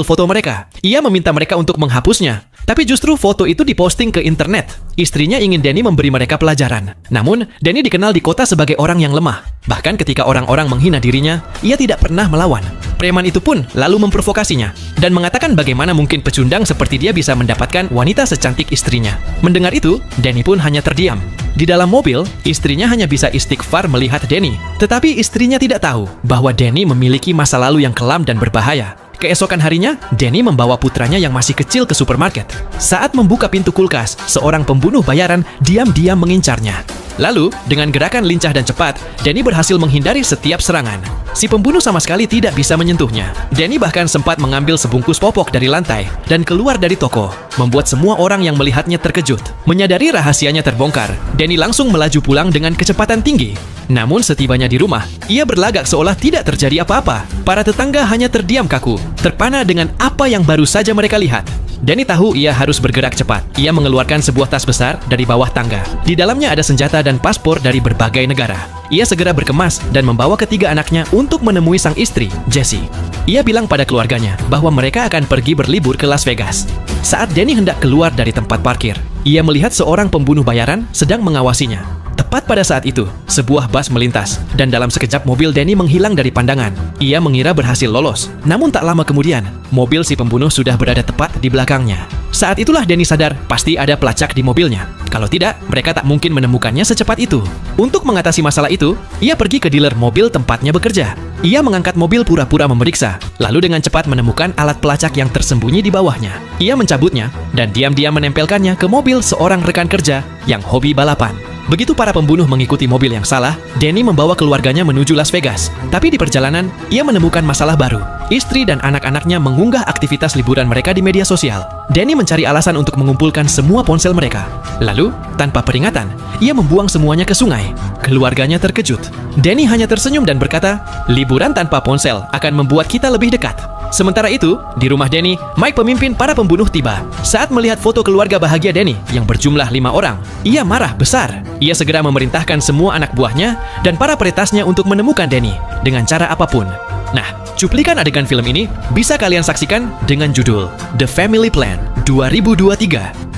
foto mereka. Ia meminta mereka untuk menghapusnya. Tapi justru foto itu diposting ke internet. Istrinya ingin Danny memberi mereka pelajaran. Namun, Danny dikenal di kota sebagai orang yang lemah. Bahkan ketika orang-orang menghina dirinya, ia tidak pernah melawan. Preman itu pun lalu memprovokasinya dan mengatakan bagaimana mungkin pecundang seperti dia bisa mendapatkan wanita secantik istrinya. Mendengar itu, Danny pun hanya terdiam. Di dalam mobil, istrinya hanya bisa istighfar melihat Danny. Tetapi istrinya tidak tahu bahwa Danny memiliki masa lalu yang kelam dan berbahaya. Keesokan harinya, Danny membawa putranya yang masih kecil ke supermarket. Saat membuka pintu kulkas, seorang pembunuh bayaran diam-diam mengincarnya. Lalu, dengan gerakan lincah dan cepat, Danny berhasil menghindari setiap serangan. Si pembunuh sama sekali tidak bisa menyentuhnya. Danny bahkan sempat mengambil sebungkus popok dari lantai dan keluar dari toko, membuat semua orang yang melihatnya terkejut. Menyadari rahasianya terbongkar, Danny langsung melaju pulang dengan kecepatan tinggi. Namun setibanya di rumah, ia berlagak seolah tidak terjadi apa-apa. Para tetangga hanya terdiam kaku, terpana dengan apa yang baru saja mereka lihat. Danny tahu ia harus bergerak cepat. Ia mengeluarkan sebuah tas besar dari bawah tangga. Di dalamnya ada senjata dan paspor dari berbagai negara. Ia segera berkemas dan membawa ketiga anaknya untuk menemui sang istri, Jessie. Ia bilang pada keluarganya bahwa mereka akan pergi berlibur ke Las Vegas. Saat Danny hendak keluar dari tempat parkir, ia melihat seorang pembunuh bayaran sedang mengawasinya. Tepat pada saat itu, sebuah bus melintas, dan dalam sekejap mobil Danny menghilang dari pandangan. Ia mengira berhasil lolos, namun tak lama kemudian, mobil si pembunuh sudah berada tepat di belakangnya. Saat itulah Danny sadar pasti ada pelacak di mobilnya. Kalau tidak, mereka tak mungkin menemukannya secepat itu. Untuk mengatasi masalah itu, ia pergi ke dealer mobil tempatnya bekerja. Ia mengangkat mobil pura-pura memeriksa, lalu dengan cepat menemukan alat pelacak yang tersembunyi di bawahnya. Ia mencabutnya, dan diam-diam menempelkannya ke mobil seorang rekan kerja yang hobi balapan. Begitu para pembunuh mengikuti mobil yang salah, Danny membawa keluarganya menuju Las Vegas. Tapi di perjalanan, ia menemukan masalah baru. Istri dan anak-anaknya mengunggah aktivitas liburan mereka di media sosial. Danny mencari alasan untuk mengumpulkan semua ponsel mereka. Lalu, tanpa peringatan, ia membuang semuanya ke sungai. Keluarganya terkejut. Danny hanya tersenyum dan berkata, "Liburan tanpa ponsel akan membuat kita lebih dekat." Sementara itu, di rumah Danny, Mike pemimpin para pembunuh tiba. Saat melihat foto keluarga bahagia Danny yang berjumlah 5 orang, ia marah besar. Ia segera memerintahkan semua anak buahnya dan para peretasnya untuk menemukan Danny dengan cara apapun. Nah, cuplikan adegan film ini bisa kalian saksikan dengan judul The Family Plan 2023.